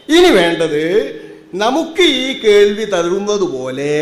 ഇനി വേണ്ടത് നമുക്ക് ഈ കേൾവി തരുന്നത് പോലെ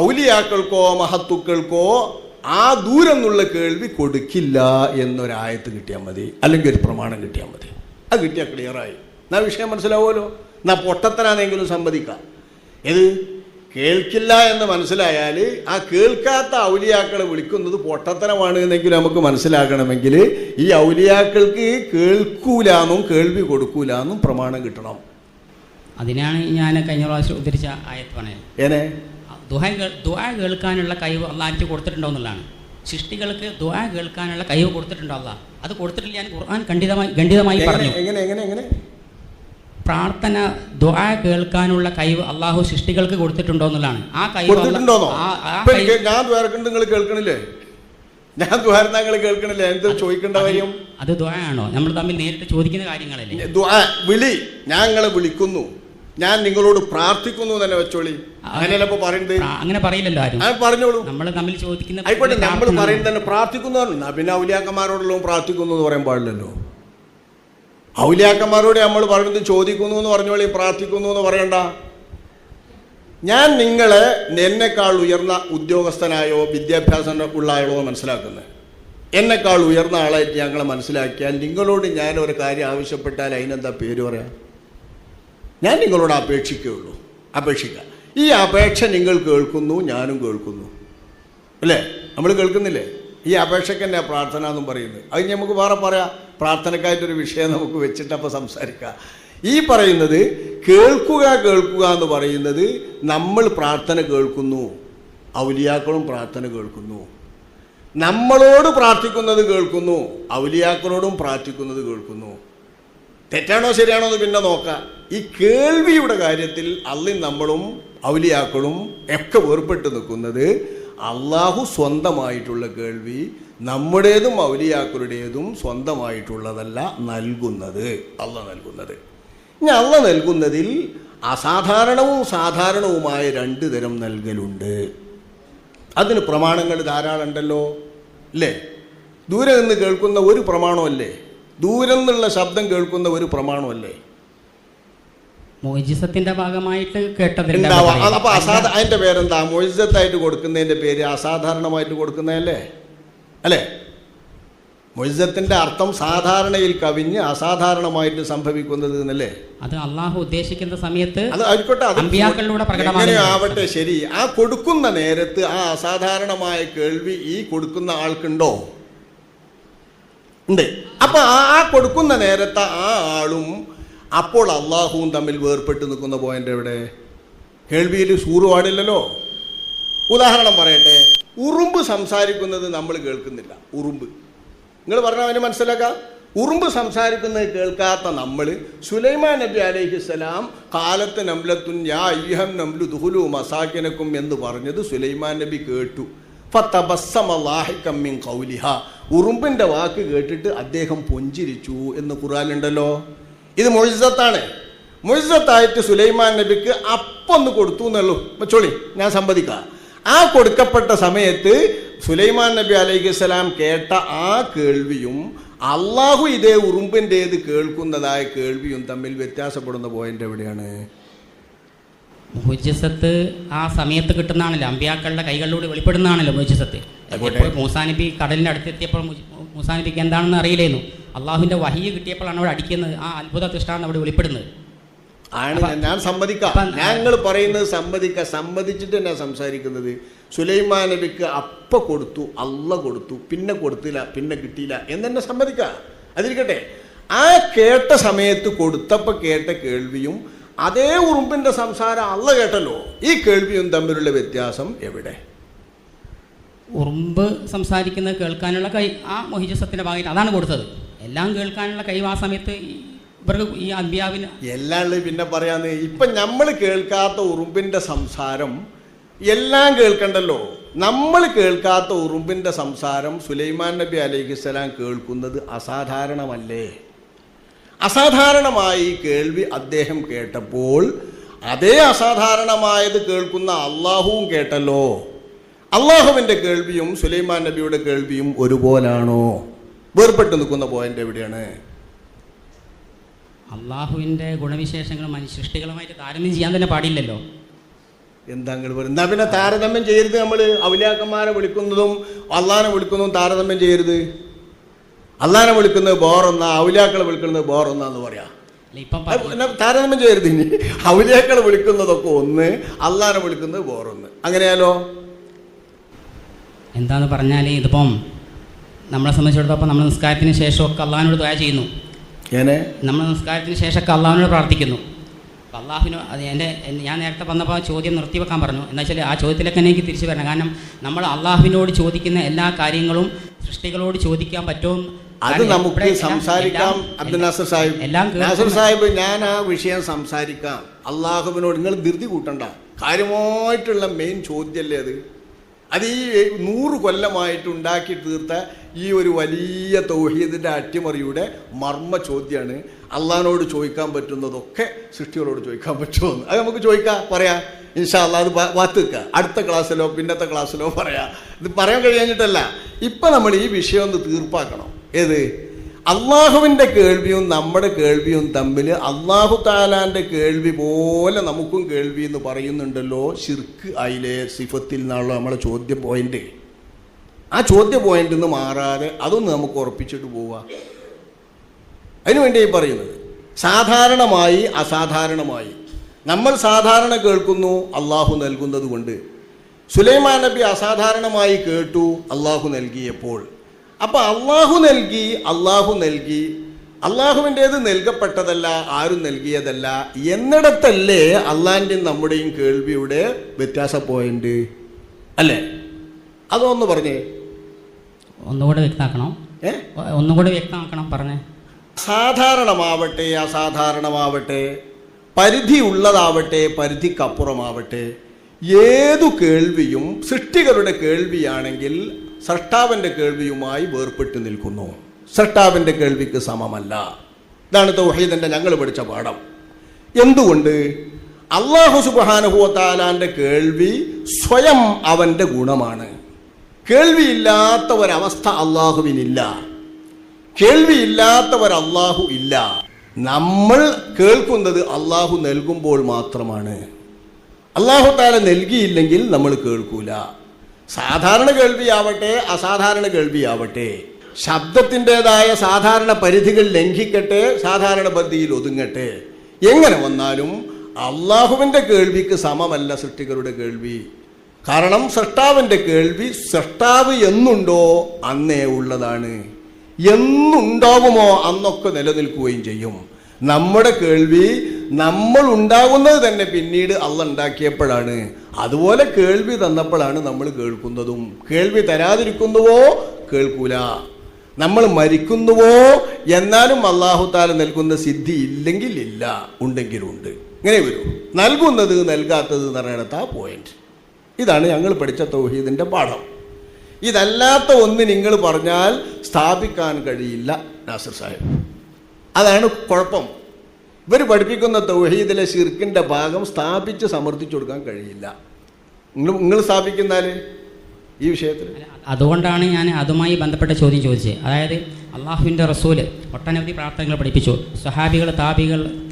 ഔലിയാക്കൾക്കോ മഹത്തുക്കൾക്കോ ആ ദൂരം എന്നുള്ള കേൾവി കൊടുക്കില്ല എന്നൊരായത്ത് കിട്ടിയാൽ മതി, അല്ലെങ്കിൽ ഒരു പ്രമാണം കിട്ടിയാൽ മതി. അത് കിട്ടിയാൽ ക്ലിയറായി. എന്നാ വിഷയം മനസ്സിലാവുമല്ലോ. എന്നാ പൊട്ടത്തനാണെങ്കിലും സമ്മതിക്കാം. ഏത് കേൾക്കില്ല എന്ന് മനസ്സിലായാൽ ആ കേൾക്കാത്ത ഔലിയാക്കളെ വിളിക്കുന്നത് പൊട്ടത്തനമാണ് എന്നെങ്കിലും നമുക്ക് മനസ്സിലാക്കണമെങ്കിൽ ഈ ഔലിയാക്കൾക്ക് കേൾക്കൂലെന്നും കേൾവി കൊടുക്കൂലെന്നും പ്രമാണം കിട്ടണം. അതിനാണ് ഞാൻ കഴിഞ്ഞ പ്രാവശ്യം ഉദ്ധരിച്ച ആയത്ത് പറഞ്ഞത്. ഏനെ ദുആ കേൾക്കാനുള്ള കഴിവ് അള്ളാഹ് കൊടുത്തിട്ടുണ്ടോ എന്നുള്ളതാണ്. സൃഷ്ടികൾക്ക് ദുആ കേൾക്കാനുള്ള കഴിവ് കൊടുത്തിട്ടുണ്ടോ അള്ളാഹ്? അത് കൊടുത്തിട്ടില്ല. ഞാൻ ഖുർആൻ ഖണ്ഡിതമായി പറഞ്ഞു. എങ്ങനെ പ്രാർത്ഥന ദുആ കേൾക്കാനുള്ള കഴിവ് അള്ളാഹു സൃഷ്ടികൾക്ക് കൊടുത്തിട്ടുണ്ടോ എന്നുള്ളതാണ്. ആ കഴിവ് ഞാൻ ദ്വാരക്കുണ്ട്, നിങ്ങൾ കേൾക്കണില്ലേ? ഞാൻ ദ്വാരങ്ങൾ കേൾക്കണില്ലേ? എന്ത് ചോദിക്കേണ്ട കാര്യം? അത് ദുആ ആണോ? നമ്മൾ തമ്മിൽ നേരിട്ട് ചോദിക്കുന്ന കാര്യങ്ങളല്ലേ? വിളി, ഞാൻ നിങ്ങളെ വിളിക്കുന്നു, ഞാൻ നിങ്ങളോട് പ്രാർത്ഥിക്കുന്നു തന്നെ വെച്ചോളി. അങ്ങനെയല്ല ഇപ്പൊ പറയുന്നത്. അങ്ങനെ പറയില്ലല്ലോ ആരും. പറഞ്ഞോളൂ. നമ്മൾ തമ്മിൽ ചോദിക്കുന്ന ആയിക്കോട്ടെ. നമ്മൾ പറയുന്നത് തന്നെ പ്രാർത്ഥിക്കുന്നു. പിന്നെ ഔലിയാക്കന്മാരോടുള്ള പ്രാർത്ഥിക്കുന്നു എന്ന് പറയാൻ പാടില്ലല്ലോ. ഔലിയാക്കന്മാരോട് നമ്മൾ പറയുന്നത് ചോദിക്കുന്നു എന്ന് പറഞ്ഞോളി, പ്രാർത്ഥിക്കുന്നു എന്ന് പറയണ്ട. ഞാൻ നിങ്ങളെ എന്നെക്കാൾ ഉയർന്ന ഉദ്യോഗസ്ഥനായോ വിദ്യാഭ്യാസം ഉള്ള ആളോ മനസ്സിലാക്കുന്നത്. എന്നെക്കാൾ ഉയർന്ന ആളായിട്ട് ഞങ്ങളെ മനസ്സിലാക്കിയാൽ നിങ്ങളോട് ഞാൻ ഒരു കാര്യം ആവശ്യപ്പെട്ടാൽ അതിനെന്താ പേര് പറയാം? ഞാൻ നിങ്ങളോട് അപേക്ഷിക്കുകയുള്ളൂ. അപേക്ഷിക്കാം. ഈ അപേക്ഷ നിങ്ങൾ കേൾക്കുന്നു, ഞാനും കേൾക്കുന്നു അല്ലേ? നമ്മൾ കേൾക്കുന്നില്ലേ? ഈ അപേക്ഷയ്ക്ക് തന്നെ പ്രാർത്ഥന എന്നും പറയുന്നത്. അത് നമുക്ക് വേറെ പറയാം. പ്രാർത്ഥനക്കായിട്ടൊരു വിഷയം നമുക്ക് വെച്ചിട്ടപ്പോൾ സംസാരിക്കാം. ഈ പറയുന്നത് കേൾക്കുക എന്ന് പറയുന്നത് നമ്മൾ പ്രാർത്ഥന കേൾക്കുന്നു, ഔലിയാക്കളും പ്രാർത്ഥന കേൾക്കുന്നു. നമ്മളോട് പ്രാർത്ഥിക്കുന്നത് കേൾക്കുന്നു, ഔലിയാക്കളോടും പ്രാർത്ഥിക്കുന്നത് കേൾക്കുന്നു. തെറ്റാണോ ശരിയാണോ എന്ന് പിന്നെ നോക്കാം. ഈ കേൾവിയുടെ കാര്യത്തിൽ അള്ളയും നമ്മളും ഔലിയാക്കളും ഒക്കെ വേർപെട്ട് നിൽക്കുന്നത് അള്ളാഹു സ്വന്തമായിട്ടുള്ള കേൾവി നമ്മുടേതും ഔലിയാക്കളുടേതും സ്വന്തമായിട്ടുള്ളതല്ല നൽകുന്നത്, അള്ളാഹ് നൽകുന്നത്. ഇനി അള്ളാഹ് നൽകുന്നതിൽ അസാധാരണവും സാധാരണവുമായ രണ്ട് തരം നൽകലുണ്ട്. അതിന് പ്രമാണങ്ങൾ ധാരാളം ഉണ്ടല്ലോ അല്ലേ? ദൂരെ നിന്ന് കേൾക്കുന്ന ഒരു പ്രമാണമല്ലേ? ദൂരം നിന്നുള്ള ശബ്ദം കേൾക്കുന്ന ഒരു പ്രമാണമല്ലേ? മുഅ്ജിസത്തിന്റെ ഭാഗമായിട്ട് കേട്ടതില്ല. അപ്പൊ അതിന്റെ പേരെന്താ? മുഅ്ജിസത്തായിട്ട് കൊടുക്കുന്നതിന്റെ പേര് അസാധാരണമായിട്ട് കൊടുക്കുന്നതല്ലേ? അല്ലേ? മുഅ്ജിസത്തിന്റെ അർത്ഥം സാധാരണയിൽ കവിഞ്ഞ് അസാധാരണമായിട്ട് സംഭവിക്കുന്നത് എന്നല്ലേ? അത് അള്ളാഹു ഉദ്ദേശിക്കുന്ന സമയത്ത് അത് ആയിക്കോട്ടെ, എങ്ങനെ ആവട്ടെ. ശരി, ആ കൊടുക്കുന്ന നേരത്ത് ആ അസാധാരണമായ കേൾവി ഈ കൊടുക്കുന്ന ആൾക്കുണ്ടോ? ഉണ്ട്. അപ്പൊ ആ കൊടുക്കുന്ന നേരത്തെ ആ ആളും അപ്പോൾ അള്ളാഹുവും തമ്മിൽ വേർപെട്ട് നിൽക്കുന്ന പോയിന്റ് എവിടെ? കേൾവിയിൽ സൂറ് പാടില്ലല്ലോ. ഉദാഹരണം പറയട്ടെ, ഉറുമ്പ് സംസാരിക്കുന്നത് നമ്മൾ കേൾക്കുന്നില്ല. ഉറുമ്പ് നിങ്ങൾ പറഞ്ഞാൽ അവന് മനസ്സിലാക്കാം. ഉറുമ്പ് സംസാരിക്കുന്നത് കേൾക്കാത്ത നമ്മൾ സുലൈമാൻ നബി അലൈഹിസ്സലാം കാലത്ത് നംലത്തുൻ യാ അയ്യുഹൻ നംലു ദുഖുലു മസാകിനക്കും എന്ന് പറഞ്ഞത് സുലൈമാൻ നബി കേട്ടു. ഫതബസ്സമ ളാഹികം മിൻ ഖൗലിഹ, ഉറുമ്പിന്റെ വാക്ക് കേട്ടിട്ട് അദ്ദേഹം പുഞ്ചിരിച്ചു എന്ന് ഖുർആനിലുണ്ടല്ലോ. ഇത് മുഅ്ജിസത്താണ്. മുഅ്ജിസത്തായിട്ട് സുലൈമാൻ നബിക്ക് അപ്പൊന്ന് കൊടുത്തു എന്നുള്ളൂ വെച്ചോളി, ഞാൻ സമ്മതിക്കാം. ആ കൊടുക്കപ്പെട്ട സമയത്ത് സുലൈമാൻ നബി അലൈഹിസ്സലാം കേട്ട ആ കേൾവിയും അള്ളാഹു ഇതേ ഉറുമ്പിൻ്റേത് കേൾക്കുന്നതായ കേൾവിയും തമ്മിൽ വ്യത്യാസപ്പെടുന്ന പോയിന്റ് എവിടെയാണ്? മുഅ്ജിസത്ത് ആ സമയത്ത് കിട്ടുന്നതാണല്ലോ, അമ്പിയാക്കളുടെ കൈകളിലൂടെ വെളിപ്പെടുന്നതാണല്ലോ മുഅ്ജിസത്ത്. മൂസാ നബി കടലിൻ്റെ അടുത്തെത്തിയപ്പോൾ മൂസാ നബിക്ക് എന്താണെന്ന് അറിയില്ലായിരുന്നു. അള്ളാഹുവിൻ്റെ വഹീ കിട്ടിയപ്പോഴാണ് അവിടെ അടിക്കുന്നത്. ആ അത്ഭുത ദൃഷ്ടാന്തം അവിടെ വെളിപ്പെടുന്നത് ആണ്. ഞാൻ സമ്മതിക്കാം. ഞങ്ങൾ പറയുന്നത് സമ്മതിച്ചിട്ട് ഞാൻ സംസാരിക്കുന്നത്. സുലൈമാൻ നബിക്ക് അപ്പ കൊടുത്തു, അള്ള കൊടുത്തു, പിന്നെ കൊടുത്തില്ല, പിന്നെ കിട്ടിയില്ല എന്നെ സമ്മതിക്കാം. അതിരിക്കട്ടെ. ആ കേട്ട സമയത്ത് കൊടുത്തപ്പോൾ കേട്ട കേൾവിയും അതേ ഉറുമ്പിന്റെ സംസാരം അള്ള കേട്ടല്ലോ, ഈ കേൾവിയും തമ്മിലുള്ള വ്യത്യാസം എവിടെ? ഉറുമ്പ് സംസാരിക്കുന്നത് കേൾക്കാനുള്ള കൈ ആ മുഅ്ജിസത്തിന്റെ ഭാഗമായിട്ട് അതാണ് കൊടുത്തത്. എല്ലാം കേൾക്കാനുള്ള കഴിവ് ആ സമയത്ത് ഇവർക്ക് ഈ അമ്പിയാവിന് എല്ലാം. പിന്നെ പറയാന്ന്, ഇപ്പം നമ്മൾ കേൾക്കാത്ത ഉറുമ്പിന്റെ സംസാരം എല്ലാം കേൾക്കണ്ടല്ലോ. നമ്മൾ കേൾക്കാത്ത ഉറുമ്പിന്റെ സംസാരം സുലൈമാൻ നബി അലൈഹിസ്സലാം കേൾക്കുന്നത് അസാധാരണമല്ലേ? അസാധാരണമായി കേൾവി അദ്ദേഹം കേട്ടപ്പോൾ അതേ അസാധാരണമായത് കേൾക്കുന്ന അള്ളാഹുവും കേട്ടല്ലോ. അള്ളാഹുവിൻ്റെ കേൾവിയും സുലൈമാൻ നബിയുടെ കേൾവിയും ഒരുപോലാണോ? വേർപെട്ട് നിൽക്കുന്ന പോയിന്റ് എവിടെയാണ്? അള്ളാഹുവിൻ്റെ ഗുണവിശേഷങ്ങൾ സൃഷ്ടികളുമായിട്ട് താരതമ്യം ചെയ്യാൻ തന്നെ പാടില്ലല്ലോ. എന്താ നിങ്ങൾ പറയുന്നത്? എന്നാ പിന്നെ താരതമ്യം ചെയ്യരുത്. നമ്മൾ ഔലിയാക്കന്മാരെ വിളിക്കുന്നതും അള്ളാഹിനെ വിളിക്കുന്നതും താരതമ്യം ചെയ്യരുത്. അള്ളാഹിനെ വിളിക്കുന്നത് ബോറൊന്നാ, ഔലിയാക്കളെ വിളിക്കുന്നത് ബോറൊന്നാന്ന് പറയാം. താരതമ്യം ചെയ്യരുത്. ഇനി ഔലിയാക്കളെ വിളിക്കുന്നതൊക്കെ ഒന്ന്, അള്ളാഹിനെ വിളിക്കുന്നത് ബോറൊന്ന്, അങ്ങനെയാലോ? എന്താന്ന് പറഞ്ഞാൽ ഇതിപ്പം നമ്മളെ സംബന്ധിച്ചിടത്തോളം നമ്മൾ നിസ്കാരത്തിന് ശേഷമൊക്കെ അള്ളാഹിനോട് ദുആ ചെയ്യുന്നു. നമ്മൾ നിസ്കാരത്തിന് ശേഷമൊക്കെ അള്ളാഹിനോട് പ്രാർത്ഥിക്കുന്നു. അപ്പോൾ അള്ളാഹുവിന് അത് ഞാൻ നേരത്തെ വന്നപ്പോൾ ചോദ്യം നിർത്തിവെക്കാൻ പറഞ്ഞു. എന്താ വെച്ചാൽ ആ ചോദ്യത്തിലൊക്കെ എനിക്ക് തിരിച്ചു വരണം. കാരണം നമ്മൾ അള്ളാഹുവിനോട് ചോദിക്കുന്ന എല്ലാ കാര്യങ്ങളും സൃഷ്ടികളോട് ചോദിക്കാൻ പറ്റും. അത് നമുക്ക് സംസാരിക്കാം. അബ്ദുൽ നാസർ സാഹിബ്, നാസർ സാഹിബ്, ഞാൻ ആ വിഷയം സംസാരിക്കാം. അള്ളാഹുവിനോട് നിങ്ങൾ ധൃതി കൂട്ടണ്ട. കാര്യമായിട്ടുള്ള മെയിൻ ചോദ്യമല്ലേ അത്. അത് ഈ 100 കൊല്ലമായിട്ട് ഉണ്ടാക്കി തീർത്ത ഈ ഒരു വലിയ തൗഹീദിൻ്റെ അട്ടിമറിയുടെ മർമ്മ ചോദ്യമാണ്. അള്ളാഹിനോട് ചോദിക്കാൻ പറ്റുന്നതൊക്കെ സൃഷ്ടികളോട് ചോദിക്കാൻ പറ്റുമോ? അത് നമുക്ക് ചോദിക്കാം, പറയാം. ഇൻഷാ അള്ളാഹ് അത് വാത്ത് വെക്കുക. അടുത്ത ക്ലാസ്സിലോ പിന്നത്തെ ക്ലാസ്സിലോ പറയാം. ഇത് പറയാൻ കഴിയാഞ്ഞിട്ടല്ല. ഇപ്പം നമ്മൾ ഈ വിഷയം ഒന്ന് തീർപ്പാക്കണം. ഏത്? അള്ളാഹുവിൻ്റെ കേൾവിയും നമ്മുടെ കേൾവിയും തമ്മിൽ അള്ളാഹു താലാൻ്റെ കേൾവി പോലെ നമുക്കും കേൾവി എന്ന് പറയുന്നുണ്ടല്ലോ. ശിർക്ക് അതിലെ സിഫത്തിൽ നിന്നുള്ള നമ്മളെ ചോദ്യ പോയിന്റ്. ആ ചോദ്യ പോയിന്റിൽ നിന്ന് മാറാതെ അതൊന്ന് നമുക്ക് ഉറപ്പിച്ചിട്ട് പോവുക. അതിനുവേണ്ടിയായി പറയുന്നത്. സാധാരണമായി അസാധാരണമായി നമ്മൾ സാധാരണ കേൾക്കുന്നു അള്ളാഹു നൽകുന്നത് കൊണ്ട്. സുലൈമാൻ നബി അസാധാരണമായി കേട്ടു അള്ളാഹു നൽകിയപ്പോൾ. അപ്പം അള്ളാഹു നൽകി, അള്ളാഹു നൽകി, അള്ളാഹുവിൻ്റേത് നൽകപ്പെട്ടതല്ല, ആരും നൽകിയതല്ല എന്നിടത്തല്ലേ അള്ളാഹിൻ്റെയും നമ്മുടെയും കേൾവിയുടെ വ്യത്യാസ പോയിന്റ് അല്ലേ? അതൊന്ന് പറഞ്ഞേ. ഒന്നുകൂടെ വ്യക്തമാക്കണം. ഒന്നുകൂടെ വ്യക്തമാക്കണം പറഞ്ഞേ. സാധാരണമാവട്ടെ അസാധാരണമാവട്ടെ, പരിധി ഉള്ളതാവട്ടെ പരിധിക്കപ്പുറമാവട്ടെ, ഏതു കേൾവിയും സൃഷ്ടികളുടെ കേൾവിയാണെങ്കിൽ സൃഷ്ടാവിൻ്റെ കേൾവിയുമായി വേർപെട്ട് നിൽക്കുന്നു. സൃഷ്ടാവിൻ്റെ കേൾവിക്ക് സമമല്ല. ഇതാണ് തൗഹീദിൻ്റെ ഞങ്ങൾ പഠിച്ച പാഠം. എന്തുകൊണ്ട്? അല്ലാഹു സുബ്ഹാനഹു വ തആലാന്റെ കേൾവി സ്വയം അവൻ്റെ ഗുണമാണ്. കേൾവിയില്ലാത്ത ഒരവസ്ഥ അള്ളാഹുവിനില്ല. കേൾവിയില്ലാത്ത ഒരല്ലാഹു ഇല്ല. നമ്മൾ കേൾക്കുന്നത് അള്ളാഹു നൽകുമ്പോൾ മാത്രമാണ്. അല്ലാഹു തആല നൽകിയില്ലെങ്കിൽ നമ്മൾ കേൾക്കൂല. സാധാരണ കേൾവിയാവട്ടെ അസാധാരണ കേൾവിയാവട്ടെ, ശബ്ദത്തിൻ്റെതായ സാധാരണ പരിധികൾ ലംഘിക്കട്ടെ, സാധാരണ പരിധിയിൽ ഒതുങ്ങട്ടെ, എങ്ങനെ വന്നാലും അള്ളാഹുവിൻ്റെ കേൾവിക്ക് സമമല്ല സൃഷ്ടികളുടെ കേൾവി. കാരണം സൃഷ്ടാവിൻ്റെ കേൾവി സൃഷ്ടാവ് എന്നുണ്ടോ അന്നേ ഉള്ളതാണ്. എന്നുണ്ടാകുമോ അന്നൊക്കെ നിലനിൽക്കുകയും ചെയ്യും. നമ്മുടെ കേൾവി നമ്മൾ ഉണ്ടാകുന്നത് തന്നെ പിന്നീട് അള്ളാഹ് ഉണ്ടാക്കിയപ്പോഴാണ്. അതുപോലെ കേൾവി തന്നപ്പോഴാണ് നമ്മൾ കേൾക്കുന്നതും. കേൾവി തരാതിരിക്കുന്നുവോ കേൾക്കൂല. നമ്മൾ മരിക്കുന്നുവോ എന്നാലും അല്ലാഹു തആല നൽകുന്ന സിദ്ധി ഇല്ലെങ്കിൽ ഇല്ല, ഉണ്ടെങ്കിലുണ്ട്. ഇങ്ങനെ വരും. നൽകുന്നത് നൽകാത്തത് എന്ന് പറയുന്നത് ആ പോയിന്റ്. ഇതാണ് ഞങ്ങൾ പഠിച്ച തൗഹീദിൻ്റെ പാഠം. ഇതല്ലാത്ത ഒന്ന് നിങ്ങൾ പറഞ്ഞാൽ സ്ഥാപിക്കാൻ കഴിയില്ല നാസർ സാഹിബ്. അതാണ് കുഴപ്പം. ഇവർ പഠിപ്പിക്കുന്ന തൗഹീദിലെ ശിർക്കിൻ്റെ ഭാഗം സ്ഥാപിച്ച് സമർത്ഥിച്ചു കൊടുക്കാൻ കഴിയില്ല. നിങ്ങൾ സ്ഥാപിക്കുന്നാൽ ഈ വിഷയത്തിൽ. അതുകൊണ്ടാണ് ഞാൻ അതുമായി ബന്ധപ്പെട്ട ചോദ്യം ചോദിച്ചത്. അതായത് അള്ളാഹുവിൻ്റെ റസൂല് ഒട്ടനവധി പ്രാർത്ഥനകൾ പഠിപ്പിച്ചു. സ്വഹാബികൾ,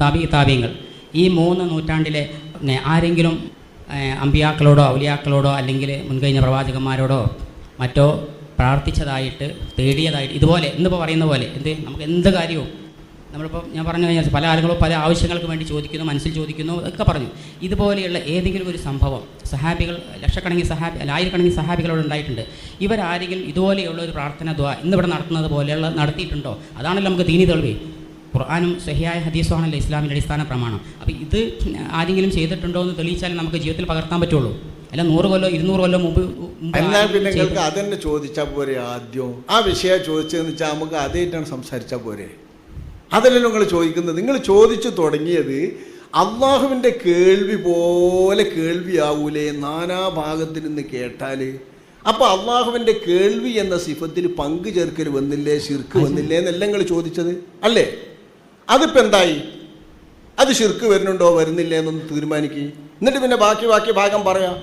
താബികൾ, ഈ 3 നൂറ്റാണ്ടിലെ ആരെങ്കിലും അമ്പിയാക്കളോടോ ഔലിയാക്കളോടോ അല്ലെങ്കിൽ മുൻകഴിഞ്ഞ പ്രവാചകന്മാരോടോ മറ്റോ പ്രാർത്ഥിച്ചതായിട്ട്, തേടിയതായിട്ട്, ഇതുപോലെ എന്നിപ്പോൾ പറയുന്ന പോലെ നമുക്ക് എന്ത് കാര്യവും നമ്മളിപ്പോൾ ഞാൻ പറഞ്ഞു കഴിഞ്ഞാൽ പല ആളുകളും പല ആവശ്യങ്ങൾക്ക് വേണ്ടി ചോദിക്കുന്നു, മനസ്സിൽ ചോദിക്കുന്നു ഒക്കെ പറഞ്ഞു. ഇതുപോലെയുള്ള ഏതെങ്കിലും ഒരു സംഭവം സഹാബികൾ, ആയിരക്കണക്കിന് സഹാബികളോട് ഉണ്ടായിട്ടുണ്ട്. ഇവരാരെങ്കിലും ഇതുപോലെയുള്ള ഒരു പ്രാർത്ഥന ദ്വാ ഇന്നിവിടെ നടത്തുന്നത് പോലെയുള്ള നടത്തിയിട്ടുണ്ടോ? അതാണല്ലോ നമുക്ക് ദീനി തെളിവ്. ഖുർആനും സഹിയായ ഹദീസുമാണല്ലോ ഇസ്ലാമിൻ്റെ അടിസ്ഥാന പ്രമാണം. അപ്പോൾ ഇത് ആരെങ്കിലും ചെയ്തിട്ടുണ്ടോ എന്ന് തെളിയിച്ചാലും നമുക്ക് ജീവിതത്തിൽ പകർത്താൻ പറ്റുള്ളൂ. അല്ല 100 കൊല്ലോ 200 കൊല്ലോ മുമ്പ്. എന്നാൽ പിന്നെ നിങ്ങൾക്ക് അതന്നെ ചോദിച്ചാൽ പോരെ? ആദ്യം ആ വിഷയം ചോദിച്ചതെന്ന് വെച്ചാൽ നമുക്ക് അതേറ്റാണ് സംസാരിച്ചാൽ പോരെ? അതല്ലല്ലോ നിങ്ങൾ ചോദിക്കുന്നത്. നിങ്ങൾ ചോദിച്ചു തുടങ്ങിയത് അള്ളാഹുവിൻ്റെ കേൾവി പോലെ കേൾവിയാവൂലേ നാനാഭാഗത്തിൽ നിന്ന് കേട്ടാൽ? അപ്പോൾ അള്ളാഹുവിൻ്റെ കേൾവി എന്ന സിഫത്തിൽ പങ്കു ചേർക്കൽ വന്നില്ലേ, ശിർക്ക് വന്നില്ലേ എന്നെല്ലാം നിങ്ങൾ ചോദിച്ചത് അല്ലേ? അതിപ്പോൾ എന്തായി? അത് ശിർക്ക് വരുന്നുണ്ടോ വരുന്നില്ലേ എന്നൊന്ന് തീരുമാനിക്കുക. എന്നിട്ട് പിന്നെ ബാക്കി ഭാഗം പറയാം.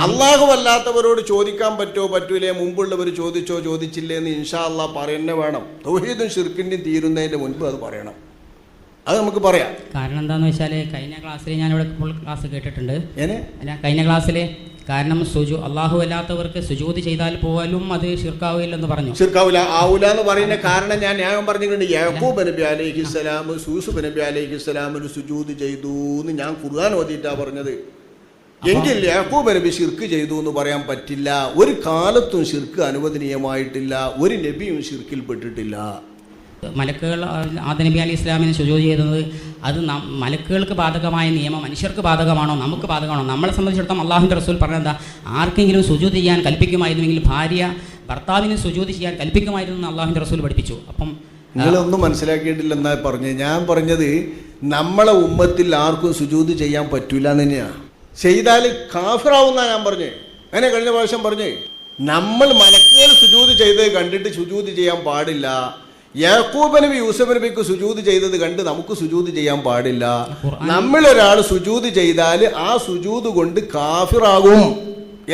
അള്ളാഹു അല്ലാത്തവരോട് ചോദിക്കാൻ പറ്റുമോ പറ്റൂലേ, മുമ്പുള്ളവർ ചോദിച്ചോ ചോദിച്ചില്ലേ എന്ന് ഇൻഷാ അള്ളാഹ് പറയുന്നേ വേണം. തൗഹീദും ശിർക്കിൻ്റെയും തീരുന്നതിൻ്റെ മുൻപ് അത് പറയണം. അത് നമുക്ക് പറയാം. കാരണം എന്താണെന്ന് വെച്ചാൽ കഴിഞ്ഞ ക്ലാസ്സിൽ ഞാനിവിടെ ഫുൾ ക്ലാസ് കേട്ടിട്ടുണ്ട്. അല്ല കഴിഞ്ഞ ക്ലാസ്സിൽ കാരണം അള്ളാഹു അല്ലാത്തവർക്ക് സുജൂദ് ചെയ്താൽ പോലും അത് ഷിർക്കാവില്ലെന്ന് പറഞ്ഞു. ഷിർക്കാവില്ല ആവൂല എന്ന് പറയുന്ന കാരണം ഞാൻ പറഞ്ഞിട്ടുണ്ട്. യാക്കൂബ് നബി അലൈഹിസ്സലാം യൂസുഫ് നബി അലൈഹിസ്സലാമിന് സുജൂദ് ചെയ്തു എന്ന് ഞാൻ ഖുർആൻ ഓതിയിട്ടാ പറഞ്ഞത്. എങ്കിൽ യാക്കൂബ് നബി ഷിർക്ക് ചെയ്തു എന്ന് പറയാൻ പറ്റില്ല. ഒരു കാലത്തും ഷിർക്ക് അനുവദനീയമായിട്ടില്ല. ഒരു നബിയും ഷിർക്കിൽ പെട്ടിട്ടില്ല. മലക്കുകൾ ആദം നബി അലൈഹി ഇസ്ലാമിന് സുജൂദ് ചെയ്തത് അത് മലക്കുകൾക്ക് ബാധകമായ നിയമം മനുഷ്യർക്ക് ബാധകമാണോ നമുക്ക് ബാധകമാണോ? നമ്മളെ സംബന്ധിച്ചിടത്തോളം അള്ളാഹുവിൻ്റെ റസൂൽ പറഞ്ഞത് ആർക്കെങ്കിലും സുജൂദ് ചെയ്യാൻ കൽപ്പിക്കുമായിരുന്നെങ്കിൽ ഭാര്യ ഭർത്താവിന് സുജൂദ് ചെയ്യാൻ കൽപ്പിക്കുമായിരുന്നു അള്ളാഹുവിൻ്റെ റസൂൽ പഠിപ്പിച്ചു. അപ്പം നിങ്ങളൊന്നും മനസ്സിലാക്കിയിട്ടില്ലെന്നാ ഞാൻ പറഞ്ഞത് നമ്മളെ ഉമ്മത്തിൽ ആർക്കും സുജൂദ് ചെയ്യാൻ പറ്റൂല എന്ന് തന്നെയാണ്. ചെയ്താൽ കാഫിറാവുന്ന ഞാൻ പറഞ്ഞേ. അങ്ങനെ കഴിഞ്ഞ പ്രാവശ്യം പറഞ്ഞേ നമ്മൾ മലക്കുകൾ സുജൂദ് ചെയ്ത് കണ്ടിട്ട് സുജൂദ് ചെയ്യാൻ പാടില്ല. യാക്കൂബ് നബി യൂസുഫ് നബിക്ക് സുജൂദ് ചെയ്തത് കണ്ട് നമുക്ക് സുജൂദ് ചെയ്യാൻ പാടില്ല. നമ്മളൊരാൾ സുജൂദ് ചെയ്താൽ ആ സുജൂദ് കൊണ്ട് കാഫിറാകും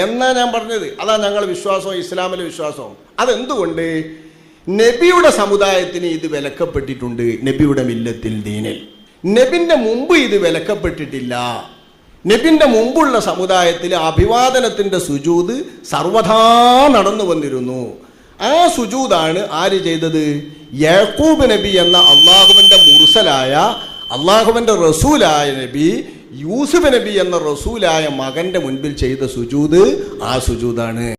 എന്നാ ഞാൻ പറഞ്ഞത്. അതാ ഞങ്ങളുടെ വിശ്വാസവും ഇസ്ലാമിലെ വിശ്വാസവും. അതെന്തുകൊണ്ട്? നബിയുടെ സമുദായത്തിന് ഇത് വിലക്കപ്പെട്ടിട്ടുണ്ട്. നബിയുടെ മില്ലത്തിൽ ദീനിൽ നബിന്റെ മുമ്പ് ഇത് വിലക്കപ്പെട്ടിട്ടില്ല. നബിന്റെ മുമ്പുള്ള സമുദായത്തിൽ അഭിവാദനത്തിന്റെ സുജൂദ് സർവഥാ നടന്നു വന്നിരുന്നു. ആ സുജൂദാണ് ആര് ചെയ്തത്? യാക്കൂബ് നബി എന്ന അള്ളാഹുവിന്റെ മുർസലായ അള്ളാഹുവിന്റെ റസൂലായ നബി യൂസുഫ് നബി എന്ന റസൂലായ മകന്റെ മുൻപിൽ ചെയ്ത സുജൂദ് ആ സുജൂദാണ്.